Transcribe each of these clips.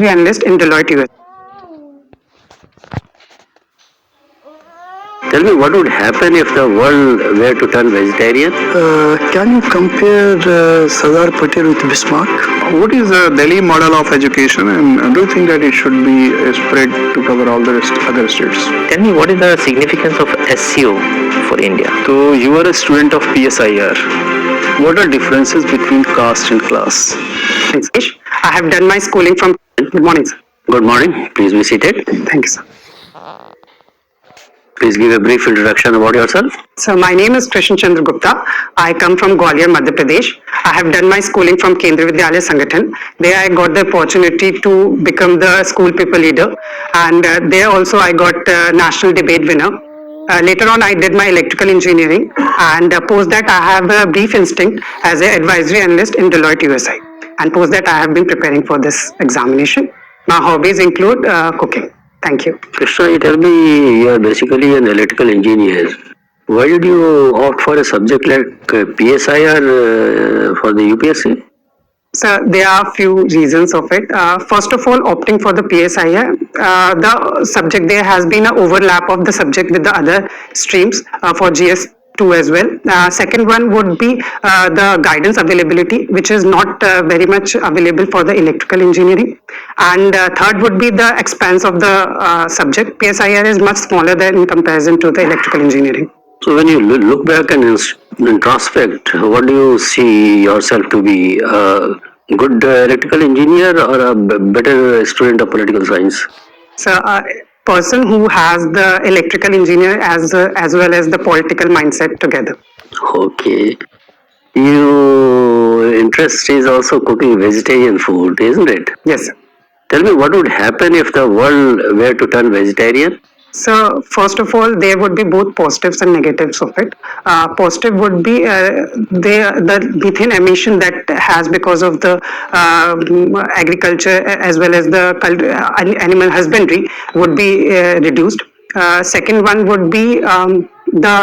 analyst in Deloitte US. Tell me, what would happen if the world were to turn vegetarian? Can you compare Sardar Patel with Bismarck? What is the Delhi model of education, and do you think that it should be spread to cover all the other states? Tell me, what is the significance of SEO for India? So you are a student of PSIR. What are differences between caste and class? I have done my schooling from. Good morning, sir. Good morning. Please be seated. Thank you, sir. Please give a brief introduction about yourself. So my name is Chandra Gupta. I come from Gwalior, Madhya Pradesh. I have done my schooling from Kendriya Vidyalaya Sangathan. There I got the opportunity to become the school people leader, and there also I got national debate winner. Later on, I did my electrical engineering, and post that I have a brief instinct as an advisory analyst in Deloitte USA. And post that I have been preparing for this examination. My hobbies include cooking. Thank you. Krishna, you tell me you are basically an electrical engineer. Why did you opt for a subject like PSIR for the UPSC? So there are a few reasons of it. First of all, opting for the PSIR, the subject there has been an overlap of the subject with the other streams for GS2 as well. Second one would be the guidance availability, which is not very much available for the electrical engineering. And third would be the expanse of the subject. PSIR is much smaller than in comparison to the electrical engineering. So when you look back and introspect, what do you see yourself to be? A good electrical engineer or a better student of political science? So a person who has the electrical engineer as well as the political mindset together. Okay. Your interest is also cooking vegetarian food, isn't it? Yes, sir. Tell me, what would happen if the world were to turn vegetarian? So first of all, there would be both positives and negatives of it. Positive would be the methane emission that has because of the agriculture as well as the animal husbandry would be reduced. Second one would be the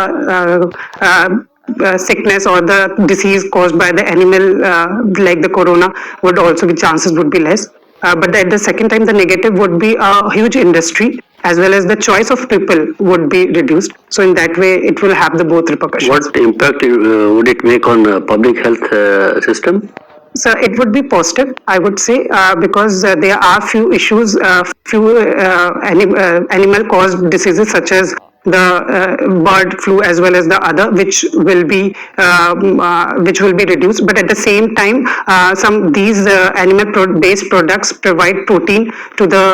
sickness or the disease caused by the animal like the corona would also be chances would be less. But at the second time, the negative would be a huge industry as well as the choice of people would be reduced. So in that way, it will have the both repercussions. What impact would it make on public health system? So it would be positive, I would say, because there are few issues, animal-caused diseases such as the bird flu as well as the other, which will be reduced. But at the same time, some these animal-based products provide protein to the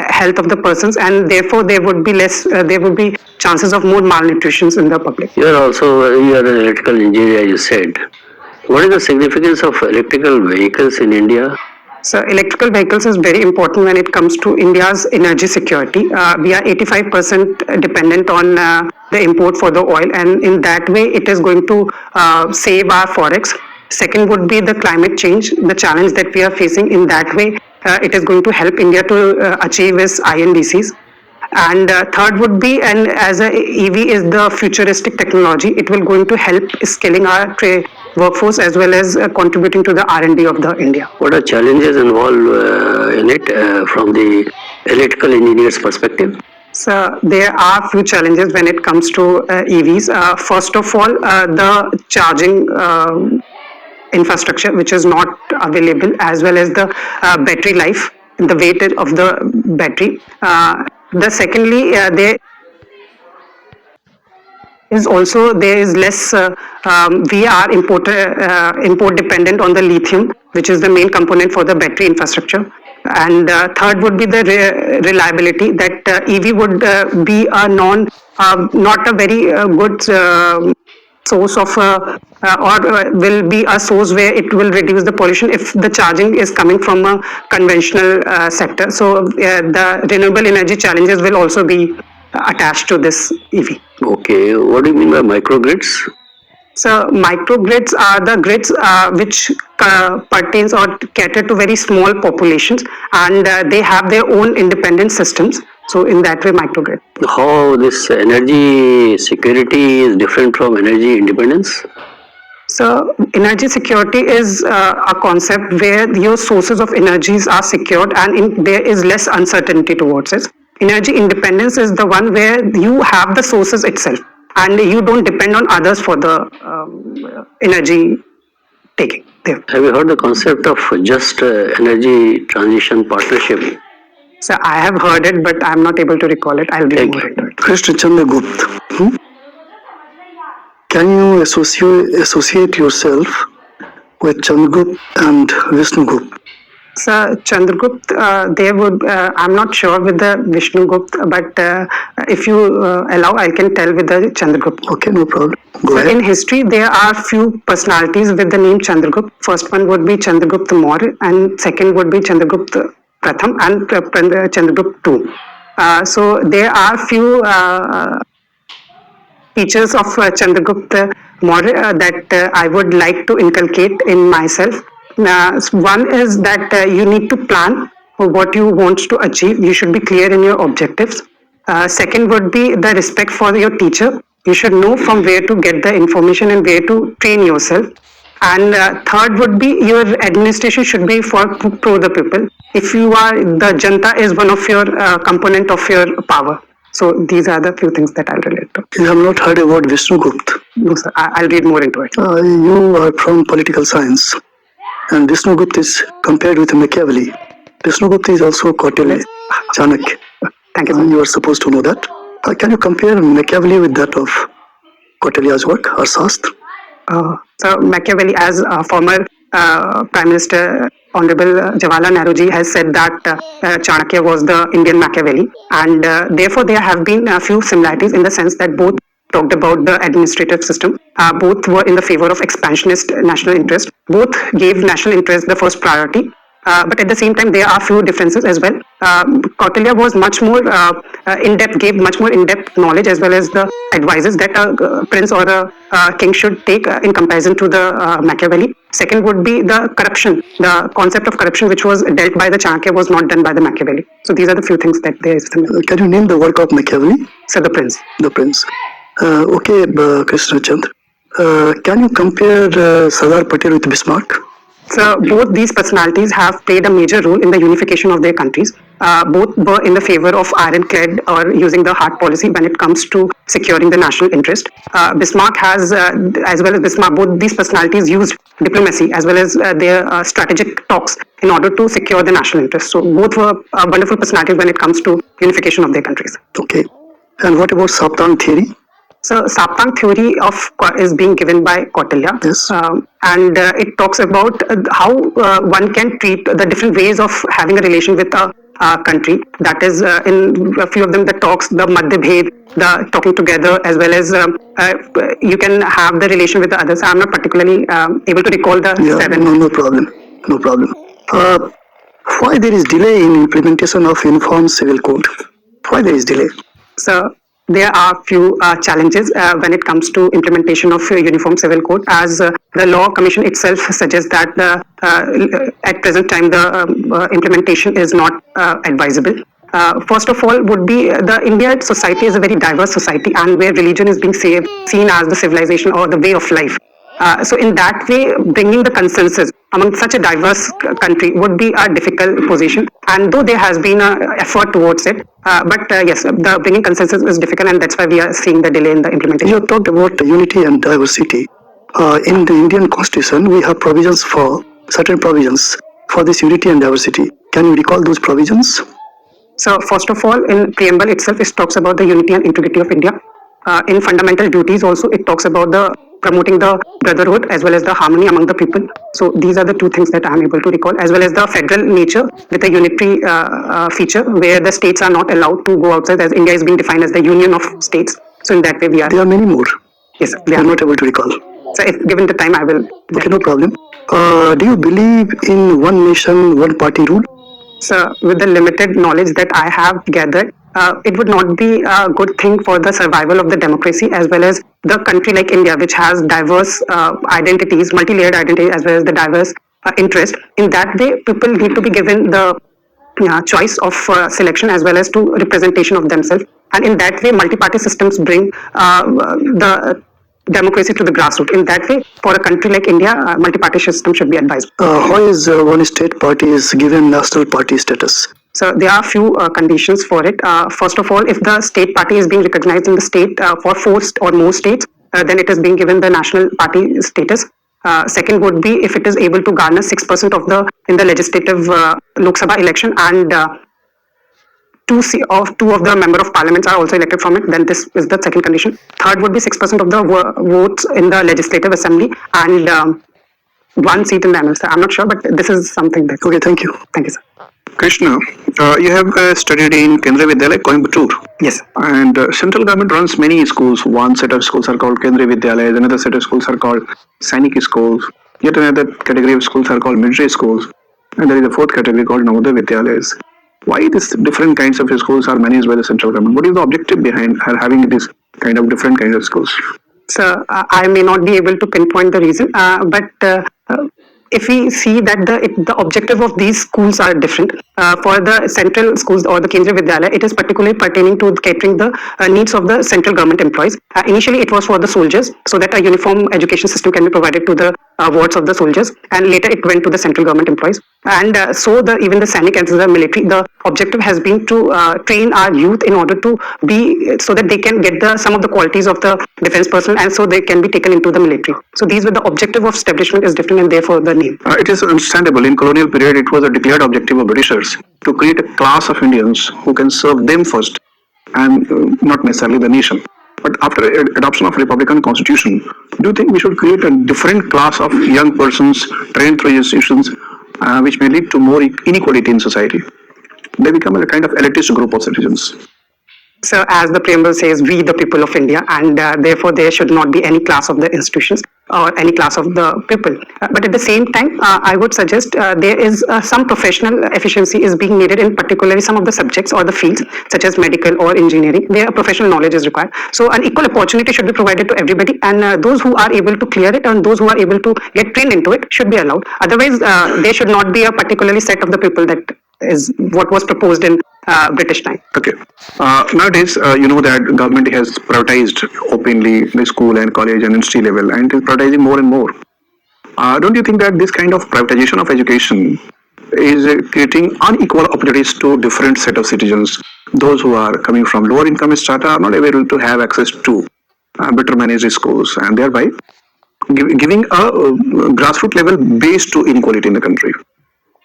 health of the persons, and therefore there would be less. There would be chances of more malnutrition in the public. You are an electrical engineer, you said. What is the significance of electrical vehicles in India? So electrical vehicles is very important when it comes to India's energy security. We are 85% dependent on the import for the oil, and in that way it is going to save our forex. Second would be the climate change, the challenge that we are facing. In that way, it is going to help India to achieve its INDCs. And third would be, and as a EV is the futuristic technology, it will going to help scaling our workforce as well as contributing to the R&D of the India. What are challenges involved in it from the electrical engineer's perspective? So there are few challenges when it comes to EVs. First of all, the charging infrastructure, which is not available, as well as the battery life, the weight of the battery. The secondly, there is less. We are import dependent on the lithium, which is the main component for the battery infrastructure. And third would be the reliability. That EV would be a not a very good source of or will be a source where it will reduce the pollution if the charging is coming from a conventional sector. So the renewable energy challenges will also be attached to this EV. Okay, what do you mean by microgrids? So microgrids are the grids which pertains or cater to very small populations, and they have their own independent systems. So in that way, microgrid. How this energy security is different from energy independence? So, energy security is a concept where your sources of energies are secured and there is less uncertainty towards it. Energy independence is the one where you have the sources itself and you don't depend on others for the energy taking. There. Have you heard the concept of just energy transition partnership? So, I have heard it, but I'm not able to recall it. I'll read Thank more you. into it. Krishna Chandra Gupta. Can you associate yourself with Chandragupta and Vishnugupta? So Chandragupta, they would. I'm not sure with the Vishnugupta, but if you allow, I can tell with the Chandragupta. Okay, no problem. Go So ahead. in history, there are few personalities with the name Chandragupta. First one would be Chandragupta Maurya, and second would be Chandragupta Pratham and Chandragupta II. So there are few features of Chandragupta Maurya that I would like to inculcate in myself. One is that you need to plan what you want to achieve. You should be clear in your objectives. Second would be the respect for your teacher. You should know from where to get the information and where to train yourself. And third would be your administration should be for pro the people. If you are the janta is one of your component of your power. So these are the few things that I'll relate to. You have not heard about Vishnugupta. No, sir. I'll read more into it. You are from political science, and Vishnugupta is compared with Machiavelli. Vishnugupta is also Kautilya, Chanakya. Thank you, sir. You are supposed to know that. Can you compare Machiavelli with that of Kautilya's work, Arthashastra? So Machiavelli, as a former Prime Minister Honorable Jawaharlal Nehru ji has said that Chanakya was the Indian Machiavelli, and therefore there have been a few similarities in the sense that both talked about the administrative system. Both were in the favor of expansionist national interest. Both gave national interest the first priority. But at the same time, there are few differences as well. Kautilya was much more in-depth, gave much more in-depth knowledge as well as the advices that a prince or a king should take in comparison to the Machiavelli. Second would be the corruption. The concept of corruption which was dealt by the Chanakya was not done by the Machiavelli. So these are the few things that there is. Can you name the work of Machiavelli? So the prince. The Prince. Okay, Krishna Chandra. Can you compare Sardar Patel with Bismarck? So both these personalities have played a major role in the unification of their countries. Both were in the favor of ironclad or using the hard policy when it comes to securing the national interest. Bismarck has, as well as Bismarck, both these personalities used diplomacy as well as their strategic talks in order to secure the national interest. So both were wonderful personalities when it comes to unification of their countries. Okay. And what about Saptang theory? So Saptang theory is being given by Kautilya, Yes. and it talks about how one can treat the different ways of having a relation with a country. That is, in a few of them, the talks, the Madhyabhed, the talking together, as well as you can have the relation with the others. I'm not particularly able to recall the seven. No problem. No problem. Why there is delay in implementation of Uniform Civil Code? Why there is delay? So there are few challenges when it comes to implementation of Uniform Civil Code, as the Law Commission itself suggests that at present time the implementation is not advisable. First of all would be the Indian society is a very diverse society, and where religion is being seen as the civilization or the way of life. So in that way, bringing the consensus among such a diverse country would be a difficult position. And though there has been an effort towards it, but yes, the bringing consensus is difficult, and that's why we are seeing the delay in the implementation. You have talked about unity and diversity. In the Indian Constitution, we have certain provisions for this unity and diversity. Can you recall those provisions? So first of all, in preamble itself, it talks about the unity and integrity of India. In fundamental duties also, it talks about the promoting the brotherhood as well as the harmony among the people. So these are the two things that I am able to recall, as well as the federal nature with a unitary feature where the states are not allowed to go outside, as India is being defined as the union of states. So in that way we are. There are many more. Yes, I are am not able to recall. So if given the time, I will. Okay, no problem. Do you believe in one nation, one party rule? So with the limited knowledge that I have gathered, it would not be a good thing for the survival of the democracy as well as the country like India, which has diverse identities, multi-layered identities, as well as the diverse interest. In that way, people need to be given the choice of selection as well as to representation of themselves. And in that way, multi-party systems bring the democracy to the grassroots. In that way, for a country like India, multi-party system should be advised. Why is one state party is given national party status? So there are few conditions for it. First of all, if the state party is being recognized in the state for 4 or more states, then it is being given the national party status. Second would be if it is able to garner 6% of the in the legislative Lok Sabha election, and two of the member of parliaments are also elected from it, then this is the second condition. Third would be 6% of the votes in the legislative assembly, and 1 seat in the MLC. I'm not sure, but this is something that. Okay, thank you. Thank you, sir. Krishna, you have studied in Kendriya Vidyalaya, Coimbatore. Yes. And central government runs many schools. One set of schools are called Kendriya Vidyalaya, another set of schools are called Sainik schools, yet another category of schools are called military schools, and there is a fourth category called Navodaya Vidyalayas. Why these different kinds of schools are managed by the central government? What is the objective behind having these kind of different kinds of schools? So I may not be able to pinpoint the reason, but if we see that the objective of these schools are different, for the central schools or the Kendriya Vidyalaya, it is particularly pertaining to catering the needs of the central government employees. Initially, it was for the soldiers, so that a uniform education system can be provided to the wards of the soldiers, and later it went to the central government employees. And so even the Sainik and the military, the objective has been to train our youth in order to be, so that they can get some of the qualities of the defense personnel, and so they can be taken into the military. So these were the objective of establishment is different, and therefore the name. It is understandable. In colonial period, it was a declared objective of Britishers to create a class of Indians who can serve them first, and not necessarily the nation. But after adoption of Republican Constitution, do you think we should create a different class of young persons trained through institutions, which may lead to more inequality in society? They become a kind of elitist group of citizens. So as the preamble says, we the people of India, and therefore there should not be any class of the institutions or any class of the people. But at the same time, I would suggest there is some professional efficiency is being needed in particularly some of the subjects or the fields such as medical or engineering, where professional knowledge is required. So an equal opportunity should be provided to everybody, and those who are able to clear it and those who are able to get trained into it should be allowed. Otherwise, there should not be a particularly set of the people that is what was proposed in British time. Okay. Nowadays, you know that government has privatized openly the school and college and university level, and is privatizing more and more. Don't you think that this kind of privatization of education is creating unequal opportunities to different set of citizens? Those who are coming from lower income strata are not able to have access to better managed schools, and thereby giving a grassroots level base to inequality in the country.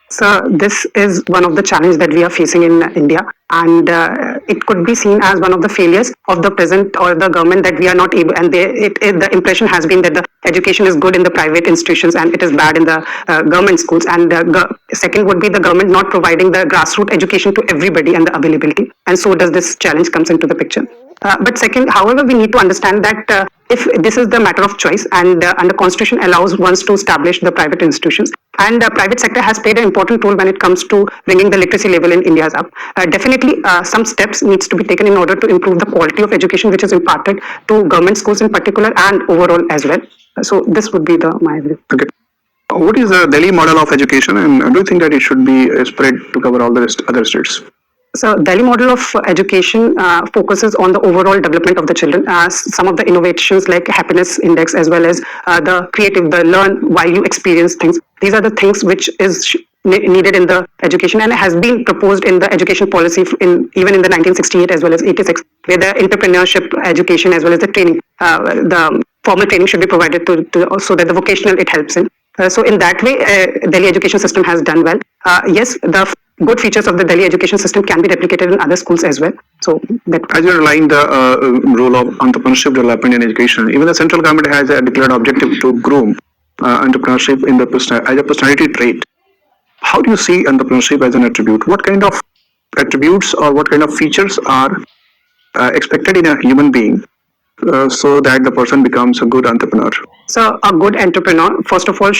So this is one of the challenges that we are facing in India, and it could be seen as one of the failures of the present or the government that we are not able, and the impression has been that the education is good in the private institutions and it is bad in the government schools, and second would be the government not providing the grassroots education to everybody and the availability, and so does this challenge comes into the picture. But second, however, we need to understand that if this is the matter of choice, and the constitution allows ones to establish the private institutions, and the private sector has played an important role when it comes to bringing the literacy level in India's up. Definitely, some steps needs to be taken in order to improve the quality of education which is imparted to government schools in particular and overall as well. So this would be my view. Okay. What is the Delhi model of education, and do you think that it should be spread to cover all the other states? So Delhi model of education focuses on the overall development of the children. Some of the innovations like happiness index, as well as the creative, the learn while you experience things. These are the things which is needed in the education, and has been proposed in the education policy even in the 1968 as well as 86, where the entrepreneurship education as well as the training, the formal training should be provided so that the vocational it helps in. So in that way, Delhi education system has done well. Yes, the good features of the Delhi education system can be replicated in other schools as well. So that as you underline the role of entrepreneurship development in education, even the central government has a declared objective to groom entrepreneurship as a personality trait. How do you see entrepreneurship as an attribute? What kind of attributes or what kind of features are expected in a human being so that the person becomes a good entrepreneur? So a good entrepreneur, first of all,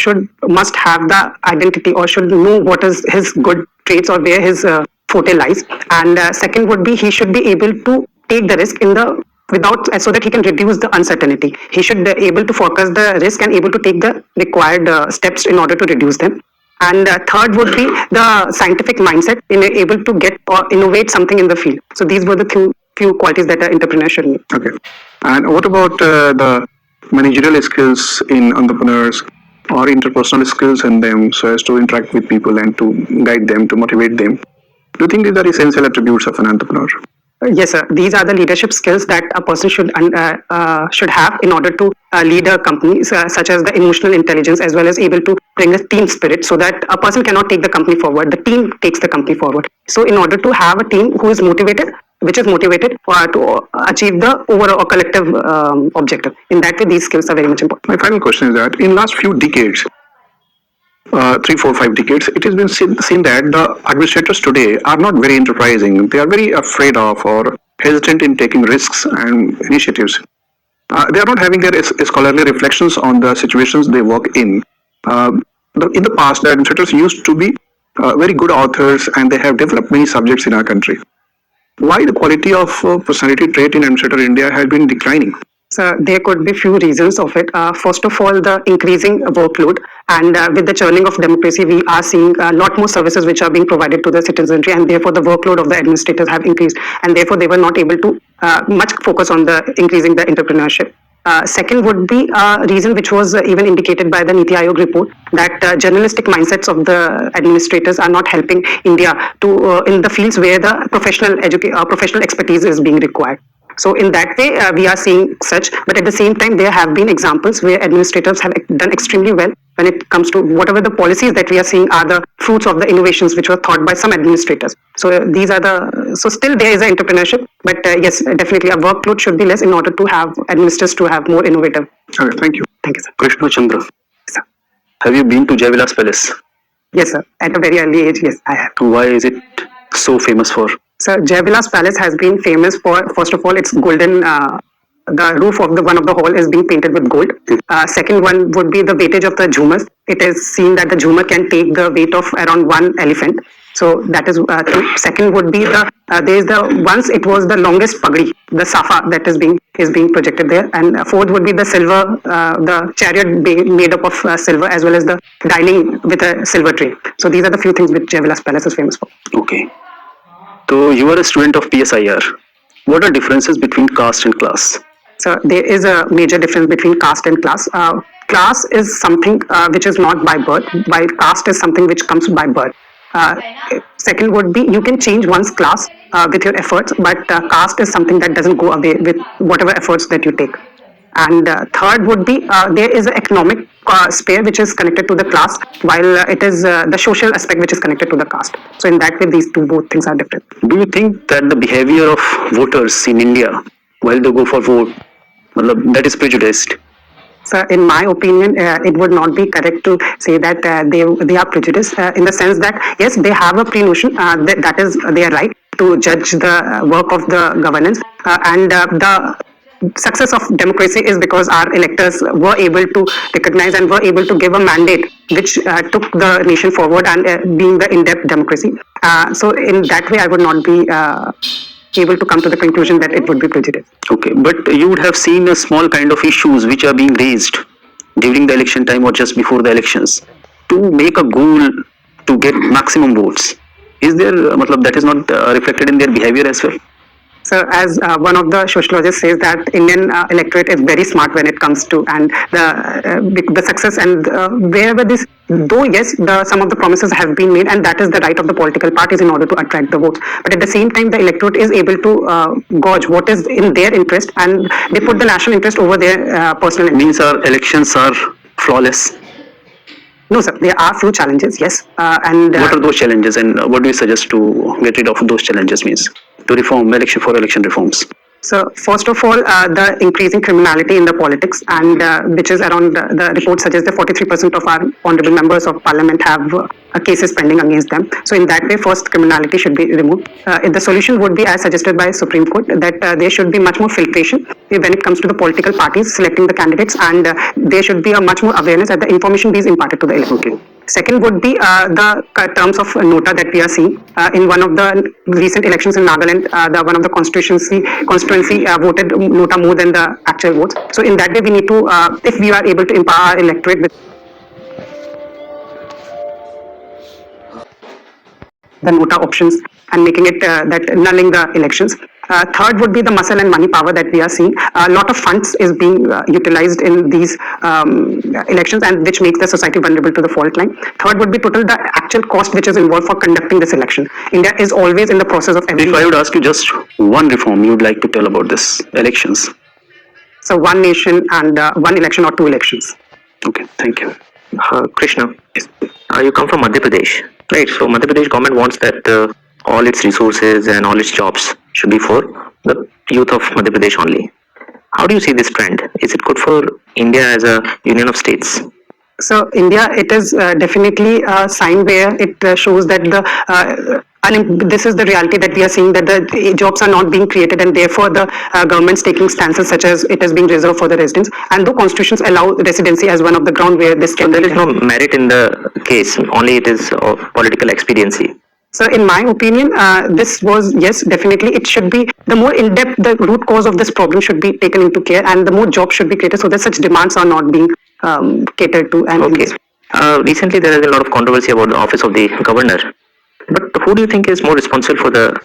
must have the identity or should know what is his good traits or where his forte lies. And second would be he should be able to take the risk so that he can reduce the uncertainty. He should be able to focus the risk and able to take the required steps in order to reduce them. And third would be the scientific mindset, able to get or innovate something in the field. So these were the few qualities that an entrepreneur should need. Okay. And what about the managerial skills in entrepreneurs or interpersonal skills in them so as to interact with people and to guide them, to motivate them. Do you think these are essential attributes of an entrepreneur? Yes, sir. These are the leadership skills that a person should have in order to lead a company, such as the emotional intelligence, as well as able to bring a team spirit, so that a person cannot take the company forward. The team takes the company forward. So, in order to have a team who is motivated, which is motivated to achieve the overall or collective objective. In that way, these skills are very much important. My final question is that in last few decades, 3, 4, 5 decades, it has been seen that the administrators today are not very enterprising. They are very afraid of or hesitant in taking risks and initiatives. They are not having their scholarly reflections on the situations they work in. In the past, the administrators used to be very good authors and they have developed many subjects in our country. Why the quality of personality trait in administrator India has been declining? So there could be few reasons of it. First of all, the increasing workload, and with the churning of democracy, we are seeing a lot more services which are being provided to the citizenry, and therefore the workload of the administrators have increased, and therefore they were not able to much focus on the increasing the entrepreneurship. Second would be a reason which was even indicated by the Niti Aayog report, that journalistic mindsets of the administrators are not helping India to in the fields where the professional expertise is being required. So in that way, we are seeing such, but at the same time, there have been examples where administrators have done extremely well when it comes to whatever the policies that we are seeing are the fruits of the innovations which were thought by some administrators. So these are so still there is an entrepreneurship, but yes, definitely a workload should be less in order to have administrators to have more innovative. Okay, thank you. Thank you, sir. Krishna, Chandra, Yes, sir. have you been to Jaivilas Palace? Yes, sir. At a very early age, yes, I have. Why is it so famous for? So Jaivilas Palace has been famous for, first of all, its golden, the roof of the one of the hall is being painted with gold. Second one would be the weightage of the Jhoomers. It is seen that the Jhoomer can take the weight of around one elephant. So that is second would be there is the once it was the longest pagdi, the safa that is being projected there, and fourth would be the silver, the chariot made up of silver, as well as the dining with a silver tray. So these are the few things which Jaivilas Palace is famous for. Okay. So you are a student of PSIR. What are differences between caste and class? So there is a major difference between caste and class. Class is something which is not by birth, while caste is something which comes by birth. Second would be you can change one's class with your efforts, but caste is something that doesn't go away with whatever efforts that you take. And third would be there is an economic sphere which is connected to the class, while it is the social aspect which is connected to the caste. So in that way, these both things are different. Do you think that the behavior of voters in India while they go for vote, that is prejudiced? So in my opinion, it would not be correct to say that they are prejudiced in the sense that yes, they have a pre-notion that is their right to judge the work of the governance, and the success of democracy is because our electors were able to recognize and were able to give a mandate which took the nation forward and being the in-depth democracy. So in that way, I would not be able to come to the conclusion that it would be prejudice. Okay, but you would have seen a small kind of issues which are being raised during the election time or just before the elections to make a goal to get maximum votes. Is there, that is not reflected in their behavior as well? So as one of the sociologists says that Indian electorate is very smart when it comes to and the success and wherever this, though yes, some of the promises have been made and that is the right of the political parties in order to attract the votes. But at the same time, the electorate is able to gauge what is in their interest and they put the national interest over their personal interest. Means our elections are flawless? No, sir. There are few challenges, yes. And what are those challenges, and what do you suggest to get rid of those challenges? Means to reform election reforms. So first of all, the increasing criminality in the politics, and which is around the report suggests that 43% of our honorable members of parliament have cases pending against them. So in that way, first criminality should be removed. The solution would be, as suggested by Supreme Court, that there should be much more filtration when it comes to the political parties selecting the candidates, and there should be a much more awareness that the information be imparted to the electorate. Okay. Second would be the terms of nota that we are seeing in one of the recent elections in Nagaland. One of the constituency voted nota more than the actual votes. So in that way, we need to, if we are able to empower our electorate with the nota options and making it that nulling the elections. Third would be the muscle and money power that we are seeing. A lot of funds is being utilized in these elections, and which makes the society vulnerable to the fault line. Third would be total the actual cost which is involved for conducting this election. India is always in the process of If I would ask you just one reform you would like to tell about this elections. So one nation and one election or two elections. Okay, thank you. Krishna, you come from Madhya Pradesh, right? So Madhya Pradesh government wants that all its resources and all its jobs should be for the youth of Madhya Pradesh only. How do you see this trend? Is it good for India as a union of states? So India, it is definitely a sign where it shows that this is the reality that we are seeing, that the jobs are not being created, and therefore the government's taking stances such as it is being reserved for the residents. And though constitutions allow residency as one of the ground where this can there is no merit in the case, only it is political expediency. So in my opinion, this was, yes, definitely it should be the more in-depth, the root cause of this problem should be taken into care, and the more jobs should be created so that such demands are not being catered to. And okay. Recently there has been a lot of controversy about the office of the governor. But who do you think is more responsible for the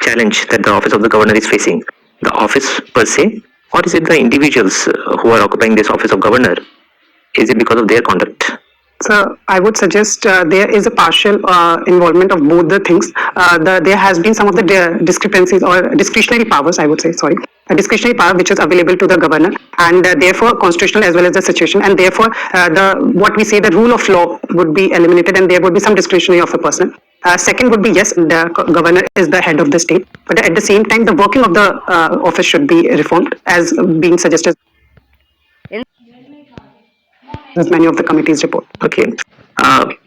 challenge that the office of the governor is facing? The office per se, or is it the individuals who are occupying this office of governor? Is it because of their conduct? So I would suggest there is a partial involvement of both the things. There has been some of the discrepancies or discretionary powers, I would say, sorry, a discretionary power which is available to the governor, and therefore constitutional as well as the situation, and therefore what we say the rule of law would be eliminated, and there would be some discretionary of a person. Second would be, yes, the governor is the head of the state, but at the same time the working of the office should be reformed as being suggested as many of the committees report. Okay.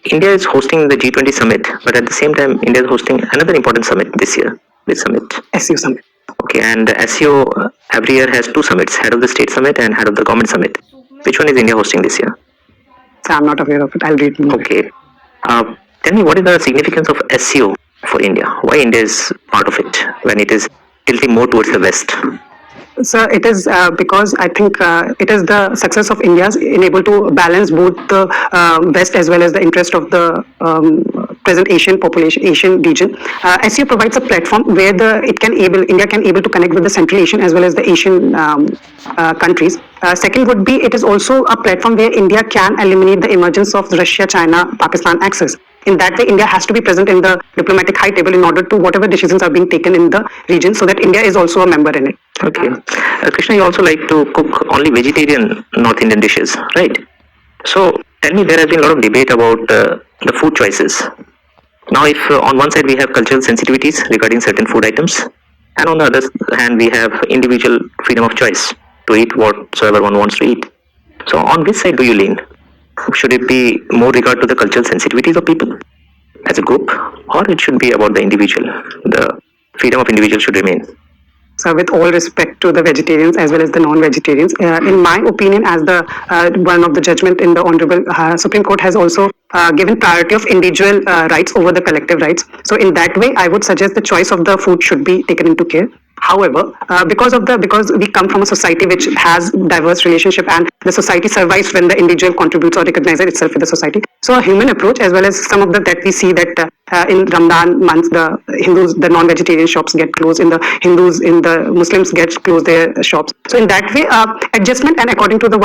India is hosting the G20 summit, but at the same time, India is hosting another important summit this year. Which summit? SU summit. Okay, and SEO every year has two summits, head of the state summit and head of the government summit. Which one is India hosting this year? So I'm not aware of it. I'll read more. Okay. Tell me, what is the significance of SEO for India? Why India is part of it when it is tilting more towards the West? So it is because I think it is the success of India's enabled to balance both the West as well as the interest of the present Asian population, Asian region. SEO provides a platform where India can able to connect with the Central Asian as well as the Asian countries. Second would be it is also a platform where India can eliminate the emergence of Russia, China, Pakistan axis. In that way, India has to be present in the diplomatic high table in order to whatever decisions are being taken in the region, so that India is also a member in it. Okay. Krishna, you also like to cook only vegetarian North Indian dishes, right? So tell me, there has been a lot of debate about the food choices. Now, if on one side we have cultural sensitivities regarding certain food items, and on the other hand we have individual freedom of choice to eat whatsoever one wants to eat. So on which side do you lean? Should it be more regard to the cultural sensitivities of people as a group, or it should be about the individual? The freedom of individual should remain. So with all respect to the vegetarians as well as the non-vegetarians, in my opinion, as the one of the judgment in the Honorable Supreme Court has also given priority of individual rights over the collective rights. So in that way, I would suggest the choice of the food should be taken into care. However, because we come from a society which has diverse relationship, and the society survives when the individual contributes or recognizes itself with the society. So a human approach, as well as some of that we see that in Ramadan months, the Hindus, the non-vegetarian shops get closed, in the Muslims get closed their shops. So in that way, adjustment and according to the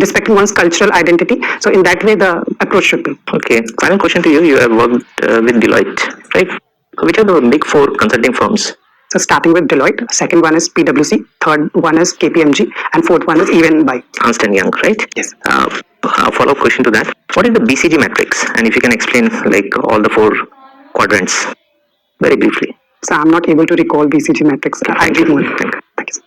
respecting one's cultural identity. So in that way, the approach should be. Okay. Final question to you. You have worked with Deloitte, right? So which are the big four consulting firms? So starting with Deloitte, second one is PwC, third one is KPMG, and fourth one is even by Ernst & Young, right? Yes. A follow-up question to that. What is the BCG matrix? And if you can explain like all the four quadrants very briefly. So I'm not able to recall BCG matrix. I read more. Thank you.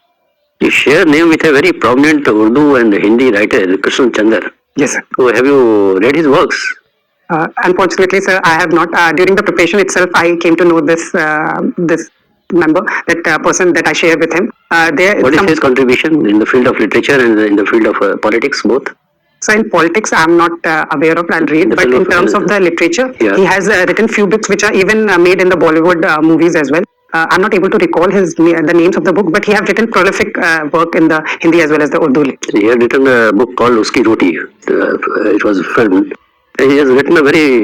You share name with a very prominent Urdu and Hindi writer, Krishna Chandra. Yes, sir. So have you read his works? Unfortunately, sir, I have not. During the preparation itself, I came to know this member, that person that I share with him. What is his contribution in the field of literature and in the field of politics, both? So in politics, I'm not aware of. I'll read, but in terms of the literature, he has written few books which are even made in the Bollywood movies as well. I'm not able to recall the names of the book, but he has written prolific work in the Hindi as well as the Urdu literature. He had written a book called Uski Roti. It was filmed. He has written a very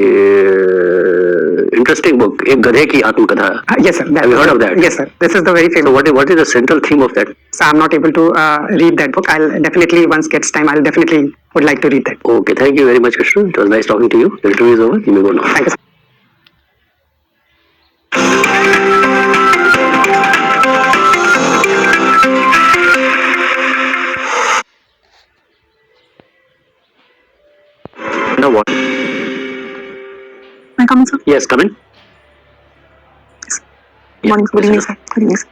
interesting book, एक गधे की आत्मकथा. Yes, sir. Have you heard of that? Yes, sir. This is the very famous. So what is the central theme of that? So I'm not able to read that book. I'll definitely, once gets time, I'll definitely would like to read that. Okay, thank you very much, Krishna. It was nice talking to you. The interview is over. You may go now. Thank you, sir. Now what? May I come in, sir? Yes, come in. Morning. Good evening, sir. Good evening, sir.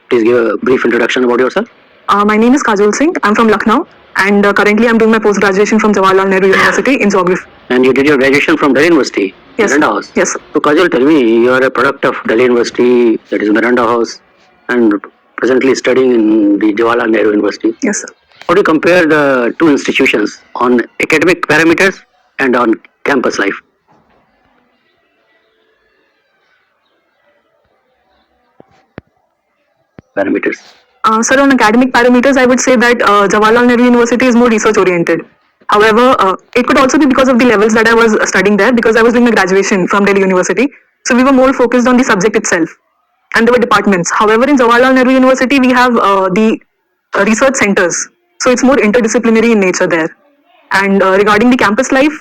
Please give a brief introduction about yourself. My name is Kajol Singh. I'm from Lucknow, and currently I'm doing my post-graduation from Jawaharlal Nehru University in geography. And you did your graduation from Delhi University, Yes. Miranda House. Yes, sir. So Kajol, tell me, you are a product of Delhi University, that is Miranda House, and presently studying in the Jawaharlal Nehru University. Yes, sir. How do you compare the two institutions on academic parameters and on campus life? Parameters. Sir, on academic parameters, I would say that Jawaharlal Nehru University is more research-oriented. However, it could also be because of the levels that I was studying there, because I was doing a graduation from Delhi University. So we were more focused on the subject itself, and there were departments. However, in Jawaharlal Nehru University, we have the research centers. So it's more interdisciplinary in nature there. And regarding the campus life,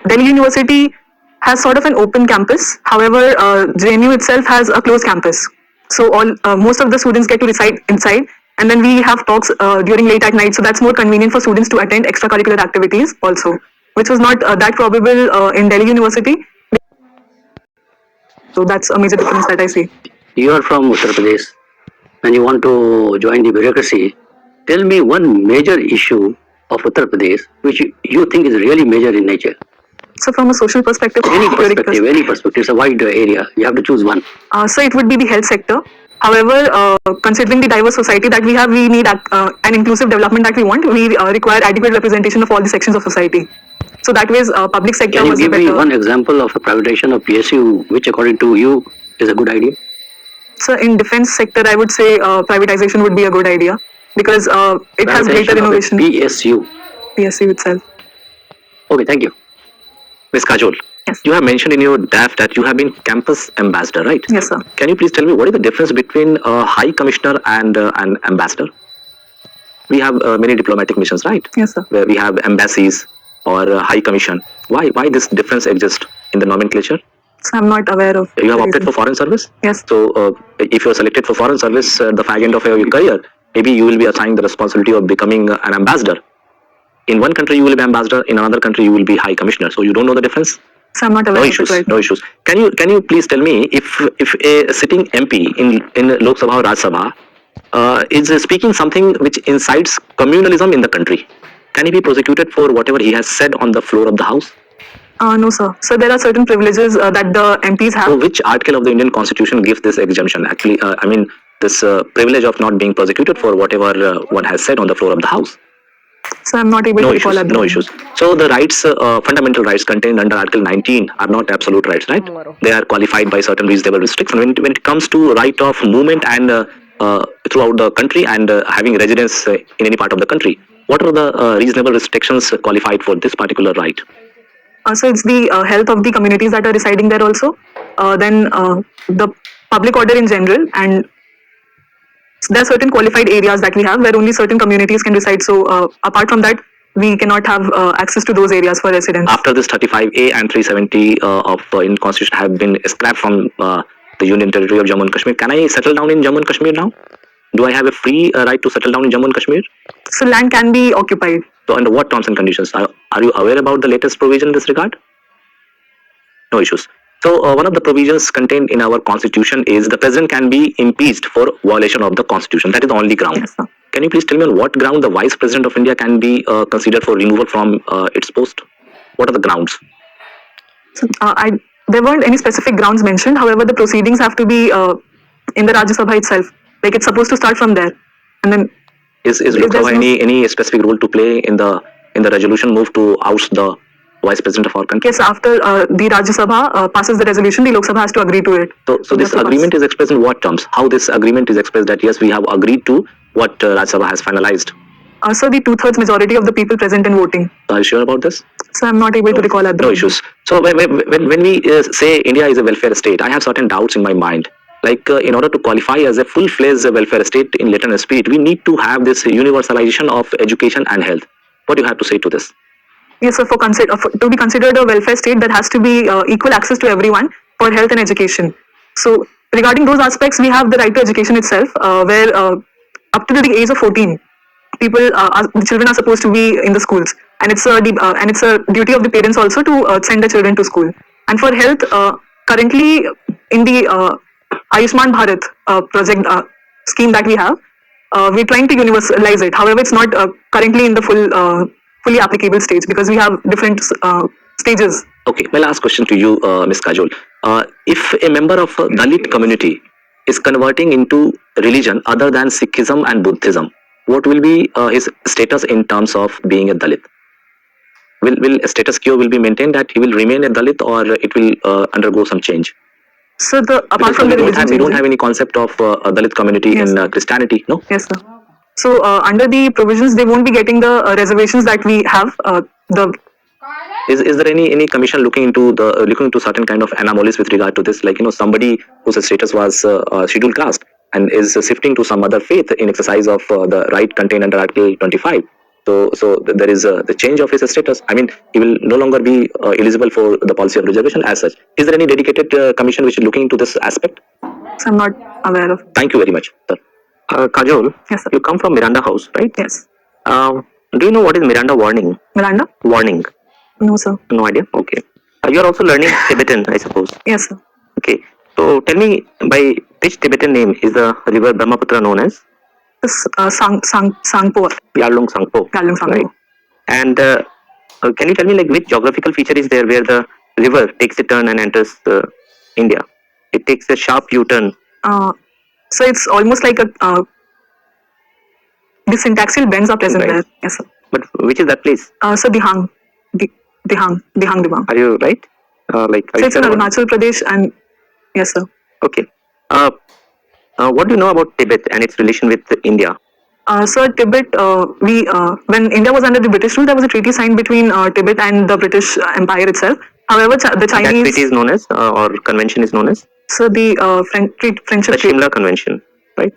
Delhi University has sort of an open campus. However, JNU itself has a closed campus. So most of the students get to reside inside, and then we have talks during late at night. So that's more convenient for students to attend extracurricular activities also, which was not that probable in Delhi University. So that's a major difference that I see. You are from Uttar Pradesh and you want to join the bureaucracy. Tell me one major issue of Uttar Pradesh which you think is really major in nature. So from a social perspective, Any perspective, it's a wide area. You have to choose one. so it would be the health sector. However, considering the diverse society that we have, we need an inclusive development that we want. We require adequate representation of all the sections of society. So that way, public sector Can you was give me better. one example of a privatization of PSU which according to you is a good idea? So in defense sector, I would say privatization would be a good idea because it has greater Privatization of a innovation. PSU. PSU itself. Okay, thank you. Ms. Kajol, Yes. you have mentioned in your DAF that you have been campus ambassador, right? Yes, sir. Can you please tell me what is the difference between a high commissioner and an ambassador? We have many diplomatic missions, right? Yes, sir. Where we have embassies or high commission. Why this difference exists in the nomenclature? So I'm not aware of. You have the opted for reasons. foreign service. Yes. So if you are selected for foreign service, the fag end of your career, maybe you will be assigned the responsibility of becoming an ambassador. In one country you will be ambassador, in another country you will be high commissioner. So you don't know the difference? So I'm not aware No of issues. it right No issues. Can you please tell me if a sitting MP in Lok Sabha or Raj Sabha is speaking something which incites communalism in the country, can he be prosecuted for whatever he has said on the floor of the house? No, sir. So there are certain privileges that the MPs have. So which article of the Indian Constitution gives this exemption? Actually, I mean this privilege of not being prosecuted for whatever one has said on the floor of the house. So I'm not able No to recall issues. at the No moment. issues. So the rights, fundamental rights contained under Article 19 are not absolute rights, right? They are qualified by certain reasonable restrictions. When it comes to right of movement and throughout the country and having residence in any part of the country, what are the reasonable restrictions qualified for this particular right? So it's the health of the communities that are residing there also. Then the public order in general, and there are certain qualified areas that we have where only certain communities can reside. So apart from that, we cannot have access to those areas for residents. After this 35A and 370 of Indian Constitution have been scrapped from the Union Territory of Jammu and Kashmir, can I settle down in Jammu and Kashmir now? Do I have a free right to settle down in Jammu and Kashmir? So land can be occupied. So under what terms and conditions? Are you aware about the latest provision in this regard? No issues. So one of the provisions contained in our constitution is the president can be impeached for violation of the constitution. That is the only ground. Yes, sir. Can you please tell me on what ground the vice president of India can be considered for removal from its post? What are the grounds? So, there weren't any specific grounds mentioned. However, the proceedings have to be in the Rajya Sabha itself. Like it's supposed to start from there, and then Is Lok there's Sabha any specific role to play in the resolution move to oust the vice president of our country? yes, after the Rajya Sabha passes the resolution, the Lok Sabha has to agree to it. So this agreement is expressed in what terms? How this agreement is expressed that yes, we have agreed to what Rajya Sabha has finalized? So the 2/3 majority of the people present and voting. Are you sure about this? So I'm not able to recall at the No moment. issues. So when we say India is a welfare state, I have certain doubts in my mind. Like in order to qualify as a full-fledged welfare state in letter and spirit, we need to have this universalization of education and health. What do you have to say to this? Yes, so to be considered a welfare state, there has to be equal access to everyone for health and education. So regarding those aspects, we have the right to education itself, where up to the age of 14, the children are supposed to be in the schools, and it's a duty of the parents also to send the children to school. And for health, currently in the Ayushman Bharat project scheme that we have, we're trying to universalize it. However, it's not currently in the fully applicable stage because we have different stages. Okay, my last question to you, Ms. Kajol. If a member of a Dalit community is converting into religion other than Sikhism and Buddhism, what will be his status in terms of being a Dalit? Will a status quo will be maintained that he will remain a Dalit, or it will undergo some change? So apart Because from the we religion, don't have any concept of a Dalit community Yes, in sir. Christianity, no? Yes, sir. So under the provisions, they won't be getting the reservations that we have. Is there any commission looking into certain kind of anomalies with regard to this? Like somebody whose status was scheduled caste and is shifting to some other faith in exercise of the right contained under Article 25. So there is the change of his status. I mean, he will no longer be eligible for the policy of reservation as such. Is there any dedicated commission which is looking into this aspect? So I'm not aware of. Thank you very much, sir. Kajol, Yes, sir. you come from Miranda House, right? Yes. Do you know what is Miranda warning? Miranda? Warning? No, sir. No idea? Okay. You are also learning Tibetan, I suppose. Yes, sir. Okay. So tell me, by which Tibetan name is the river Brahmaputra known as? This Sangpo. Yarlung Sangpo. Yarlung Sangpo. Right. And can you tell me like which geographical feature is there where the river takes a turn and enters India? It takes a sharp U-turn. So it's almost like a the syntaxial bends are present Right. there. Yes, sir. But which is that place? So Dihang. Dihang. Are you right? Are So you it's in sure about- Arunachal Pradesh and yes, sir. Okay. What do you know about Tibet and its relation with India? So Tibet, when India was under the British rule, there was a treaty signed between Tibet and the British Empire itself. However, the That Chinese. treaty is known as, or convention is known as, So the friendship the Shimla Convention, right?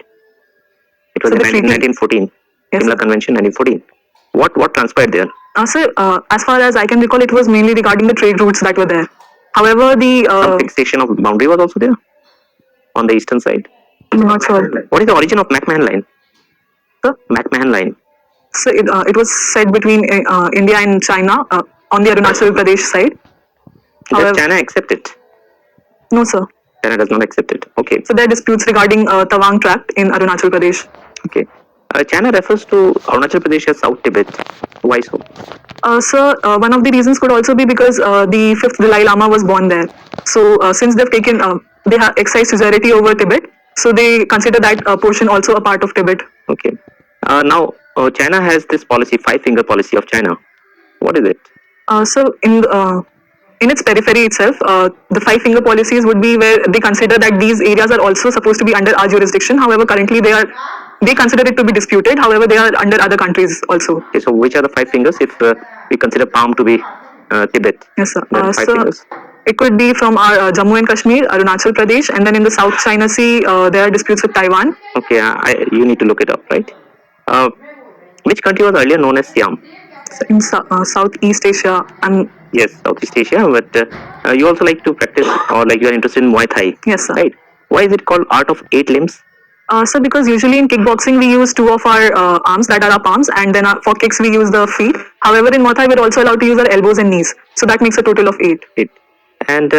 It was So in the treaty- 1914. Yes, Shimla sir. Convention 1914. What transpired there? So as far as I can recall, it was mainly regarding the trade routes that were there. However, Some fixation of boundary was also there on the eastern side. I'm not sure. What is the origin of McMahon Line? Sir? McMahon Line. So it was set between India and China on the Arunachal Pradesh side. Does However, China accept it? no, sir. China does not accept it. Okay. So there are disputes regarding Tawang Tract in Arunachal Pradesh. Okay. China refers to Arunachal Pradesh as South Tibet. Why so? One of the reasons could also be because the fifth Dalai Lama was born there. So since they've taken, they have excised suzerainty over Tibet, so they consider that portion also a part of Tibet. Okay. Now, China has this policy, five-finger policy of China. What is it? So in its periphery itself, the five-finger policies would be where they consider that these areas are also supposed to be under our jurisdiction. However, currently they consider it to be disputed. However, they are under other countries also. Okay, so which are the five fingers if we consider palm to be Tibet? Yes, sir. There are five fingers. It could be from our Jammu and Kashmir, Arunachal Pradesh, and then in the South China Sea, there are disputes with Taiwan. Okay, you need to look it up, right? Which country was earlier known as Siam? So in Southeast Asia, and Yes, Southeast Asia, but you also like to practice or like you are interested in Muay Thai. yes, sir. Right. Why is it called Art of Eight Limbs? So because usually in kickboxing we use two of our arms, that are our palms, and then for kicks we use the feet. However, in Muay Thai we're also allowed to use our elbows and knees. So that makes a total of 8. Eight. And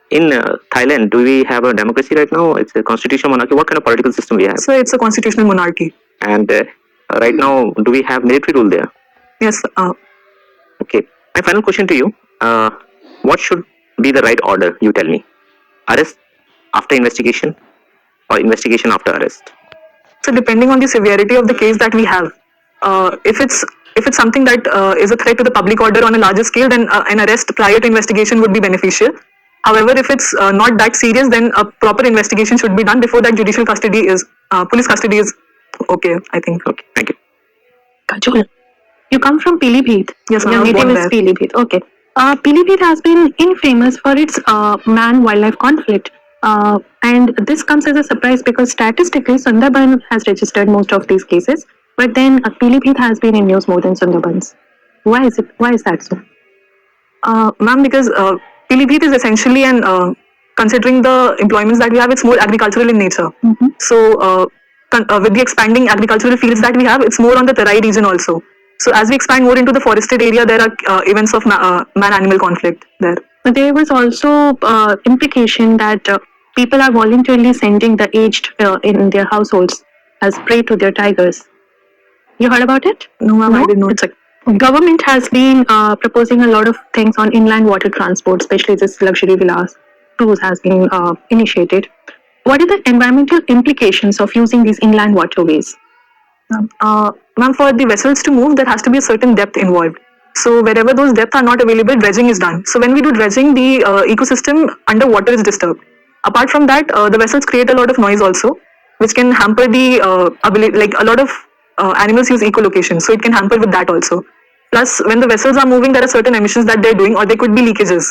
in Thailand, do we have a democracy right now? It's a constitutional monarchy. What kind of political system we have? So it's a constitutional monarchy. And right now, do we have military rule there? Yes. Okay. My final question to you: what should be the right order? You tell me. Arrest after investigation, or investigation after arrest? So depending on the severity of the case that we have, if it's something that is a threat to the public order on a larger scale, then an arrest prior to investigation would be beneficial. However, if it's not that serious, then a proper investigation should be done. Before that, judicial custody is, police custody is okay, I think. Okay. Thank you. Kajol, you come from Pilibhit. Yes, ma'am, Your I was native born is there. Pilibhit. Okay. Pilibhit has been infamous for its man-wildlife conflict. And this comes as a surprise because statistically, Sundarban has registered most of these cases. But then Pilibhit has been in news more than Sundarbans. Why is it? Why is that so? Ma'am, because Pilibhit is essentially an considering the employments that we have, it's more agricultural in nature. So, with the expanding agricultural fields that we have, it's more on the Terai region also. So, as we expand more into the forested area, there are events of man-animal conflict there. But there was also implication that people are voluntarily sending the aged in their households as prey to their tigers. You heard about it? No, ma'am, I did not. It's government has been proposing a lot of things on inland water transport, especially this luxury villas cruise has been initiated. What are the environmental implications of using these inland waterways? Ma'am, for the vessels to move, there has to be a certain depth involved. So wherever those depths are not available, dredging is done. So when we do dredging, the ecosystem underwater is disturbed. Apart from that, the vessels create a lot of noise also, which can hamper the ability. Like a lot of animals use echolocation, so it can hamper with that also. Plus, when the vessels are moving, there are certain emissions that they're doing, or there could be leakages.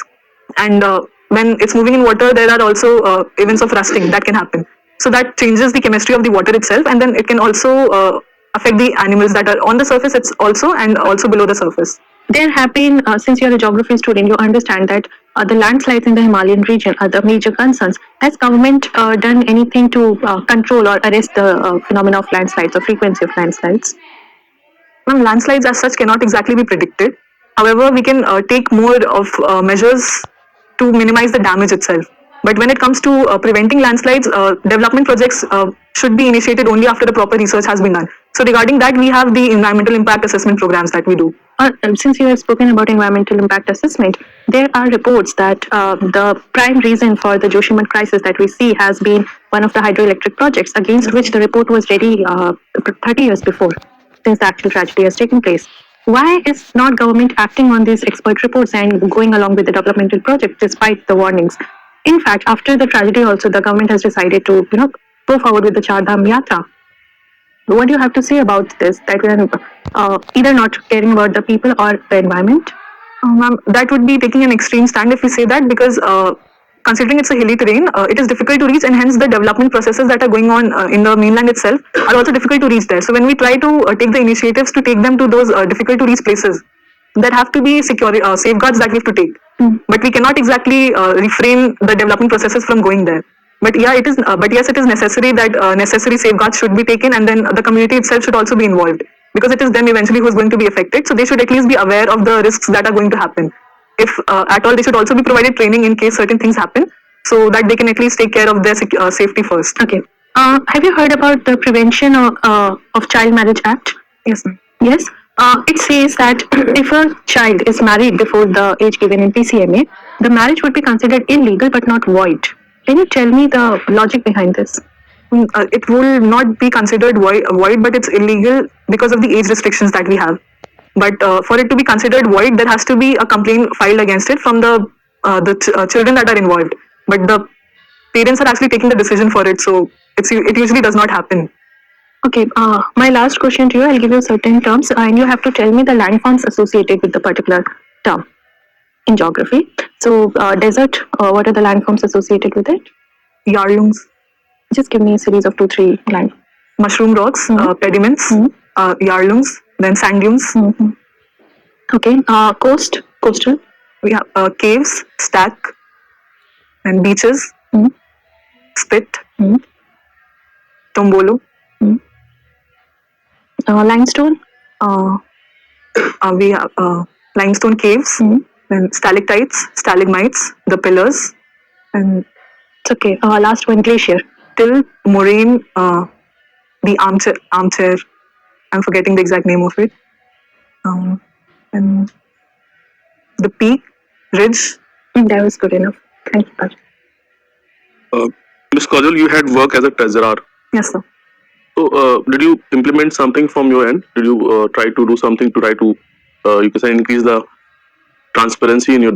And when it's moving in water, there are also events of rusting that can happen. So that changes the chemistry of the water itself, and then it can also affect the animals that are on the surface. It's also and also below the surface. There have been, since you're a geography student, you understand that the landslides in the Himalayan region are the major concerns. Has government done anything to control or arrest the phenomena of landslides or frequency of landslides? Ma'am, landslides as such cannot exactly be predicted. However, we can take more of measures to minimize the damage itself. But when it comes to preventing landslides, development projects should be initiated only after the proper research has been done. So regarding that, we have the environmental impact assessment programs that we do. Since you have spoken about environmental impact assessment, there are reports that the prime reason for the Joshimath crisis that we see has been one of the hydroelectric projects against which the report was ready 30 years before, since the actual tragedy has taken place. Why is not government acting on these expert reports and going along with the developmental project despite the warnings? In fact, after the tragedy also, the government has decided to, go forward with the Char Dham Yatra. What do you have to say about this? That we are either not caring about the people or the environment? Ma'am, that would be taking an extreme stand if we say that, because considering it's a hilly terrain, it is difficult to reach, and hence the development processes that are going on in the mainland itself are also difficult to reach there. So when we try to take the initiatives to take them to those difficult to reach places, there have to be safeguards that we have to take. But we cannot exactly refrain the development processes from going there. But yeah, it is. But yes, it is necessary that necessary safeguards should be taken, and then the community itself should also be involved, because it is them eventually who is going to be affected. So they should at least be aware of the risks that are going to happen. If at all, they should also be provided training in case certain things happen, so that they can at least take care of their safety first. Okay. Have you heard about the Prevention of Child Marriage Act? Yes, ma'am. Yes. It says that if a child is married before the age given in PCMA, the marriage would be considered illegal but not void. Can you tell me the logic behind this? It will not be considered void, but it's illegal because of the age restrictions that we have. But for it to be considered void, there has to be a complaint filed against it from the children that are involved. But the parents are actually taking the decision for it, so it usually does not happen. Okay, my last question to you, I'll give you certain terms and you have to tell me the landforms associated with the particular term in geography. So, desert, what are the landforms associated with it? Yarlungs. Just give me a series of 2-3 land. Mushroom rocks, pediments, yarlungs, then sand dunes. Okay, coastal. We have caves, stack, and beaches, spit, tombolo. Limestone. We have limestone caves, then stalactites, stalagmites, the pillars, and It's okay. Last one, glacier. till moraine, the armchair. I'm forgetting the exact name of it. And the peak, ridge. That was good enough. Thank you, Kajol. Ms. Kajol, you had work as a treasurer. Yes, sir. So, did you implement something from your end? Did you try to do something to try to, you can say, increase the transparency in your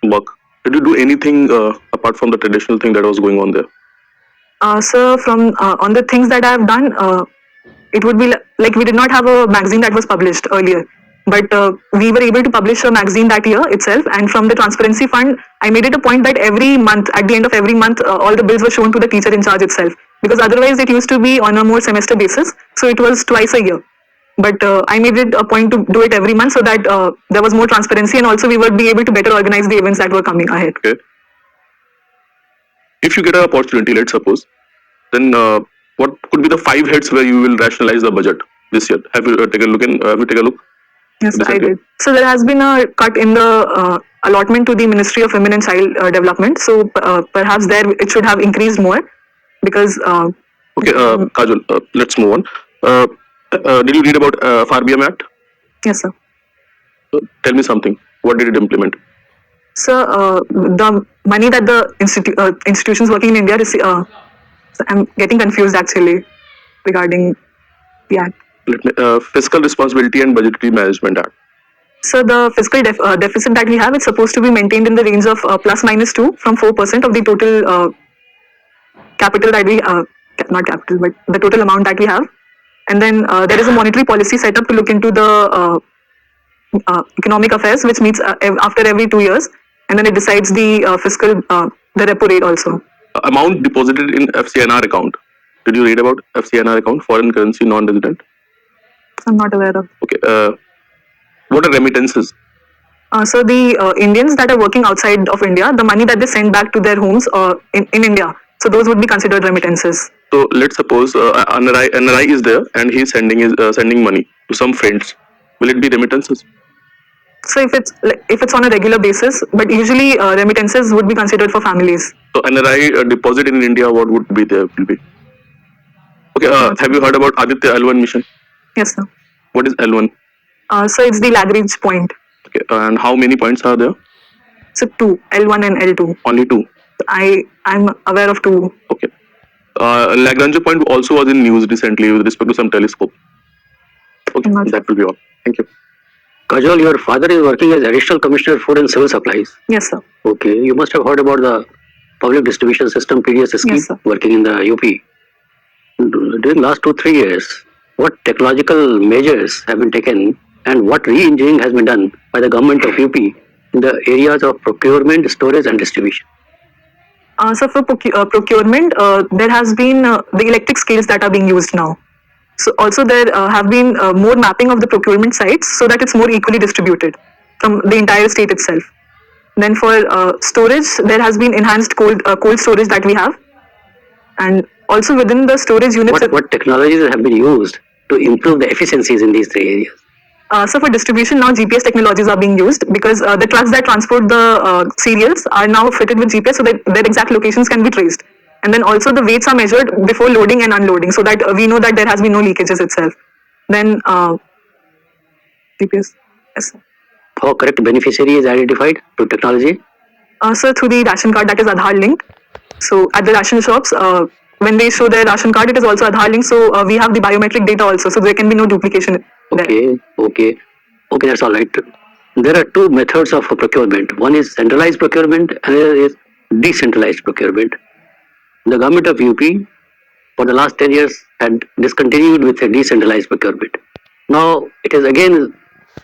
work? Did you do anything apart from the traditional thing that was going on there? Sir, from on the things that I have done, it would be like we did not have a magazine that was published earlier. But we were able to publish a magazine that year itself, and from the transparency fund, I made it a point that every month, at the end of every month, all the bills were shown to the teacher in charge itself. Because otherwise, it used to be on a more semester basis, so it was twice a year. But I made it a point to do it every month so that there was more transparency, and also we would be able to better organize the events that were coming ahead. Okay. If you get an opportunity, let's suppose, then what could be the 5 heads where you will rationalize the budget this year? Have you taken a look? Have you taken a look? Yes, I did. So there has been a cut in the allotment to the Ministry of Women and Child Development. So perhaps there it should have increased more because. Okay, Kajol, let's move on. Did you read about FRBM Act? Yes, sir. Tell me something. What did it implement? So the money that the institutions working in India receive, I'm getting confused actually regarding the act. Fiscal Responsibility and Budgetary Management Act. So the fiscal deficit that we have is supposed to be maintained in the range of plus minus 2 from 4% of the total capital that we not capital but the total amount that we have, and then there is a monetary policy set up to look into the economic affairs, which meets after every 2 years, and then it decides the fiscal the repo rate also. Amount deposited in FCNR account. Did you read about FCNR account, foreign currency non-resident? I'm not aware of. Okay. What are remittances? So the Indians that are working outside of India, the money that they send back to their homes in India, so those would be considered remittances. So let's suppose NRI is there and he is sending money to some friends. Will it be remittances? So if it's on a regular basis, but usually remittances would be considered for families. So NRI deposit in India, what would be there? Will be. Okay. Have you heard about Aditya L1 mission? Yes, sir. What is L1? So it's the Lagrange point. Okay. And how many points are there? So 2, L1 and L2. Only 2. I'm aware of 2. Okay. Lagrange point also was in news recently with respect to some telescope. Okay, that will be all. Thank you. Kajol, your father is working as Additional Commissioner Food and Civil Supplies. Yes, sir. Okay, you must have heard about the Public Distribution System PDS scheme, yes, sir, working in the UP. During last 2-3 years, what technological measures have been taken and what re-engineering has been done by the government of UP in the areas of procurement, storage and distribution? So for procurement, there has been the electric scales that are being used now. So also there have been more mapping of the procurement sites so that it's more equally distributed from the entire state itself. Then for storage, there has been enhanced cold storage that we have, and also within the storage units. What technologies have been used to improve the efficiencies in these 3 areas? So for distribution now, GPS technologies are being used because the trucks that transport the cereals are now fitted with GPS so that their exact locations can be traced. And then also the weights are measured before loading and unloading so that we know that there has been no leakages itself. Then GPS. Yes. How correct beneficiary is identified to technology? So through the ration card that is Aadhaar linked. So at the ration shops, when they show their ration card, it is also Aadhaar linked. So we have the biometric data also, so there can be no duplication. Okay, that's all right. There are 2 methods of procurement. One is centralized procurement and the other is decentralized procurement. The government of UP for the last 10 years had discontinued with a decentralized procurement. Now it is again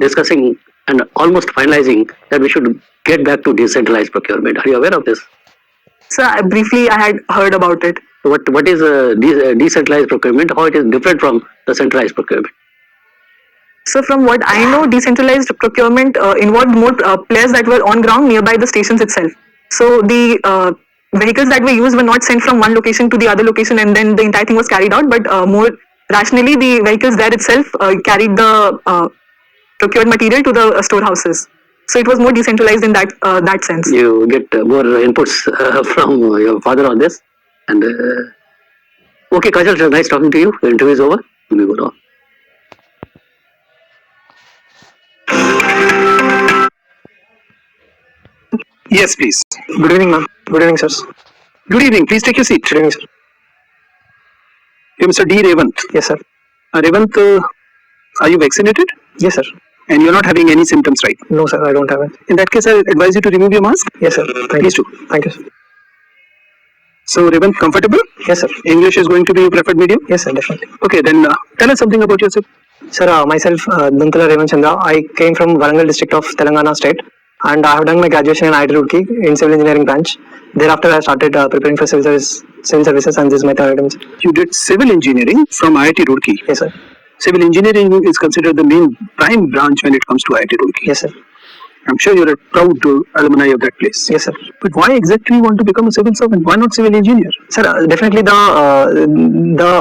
discussing and almost finalizing that we should get back to decentralized procurement. Are you aware of this? So briefly I had heard about it. What is decentralized procurement? How it is different from the centralized procurement? So from what I know, decentralized procurement involved more players that were on ground nearby the stations itself. So the vehicles that were used were not sent from one location to the other location and then the entire thing was carried out, but more rationally the vehicles there itself carried the procured material to the storehouses. So it was more decentralized in that sense. You get more inputs from your father on this. And okay, Kajol, it was nice talking to you. The interview is over. We go on. Yes, please. Good evening, ma'am. Good evening, sirs. Good evening. Please take your seat. Good evening, sir. You're Mr. D. Ravanthr. Yes, sir. Ravanthr, are you vaccinated? Yes, sir. And you're not having any symptoms, right? No, sir, I don't have it. In that case, I advise you to remove your mask. Yes, sir. Please do. Thank you, sir. So, Ravanthr, comfortable? Yes, sir. English is going to be your preferred medium? Yes, sir, definitely. Okay, then tell us something about yourself. Sir, myself, Duntula Chandra. I came from Warangal district of Telangana state, and I have done my graduation in IIT Roorkee in civil engineering branch. Thereafter, I started preparing for civil services, and this is my third attempt. You did civil engineering from IIT Roorkee. Yes, sir. Civil engineering is considered the main prime branch when it comes to IIT Roorkee. Yes, sir. I'm sure you're a proud alumni of that place. Yes, sir. But why exactly you want to become a civil servant? Why not civil engineer? Sir, definitely the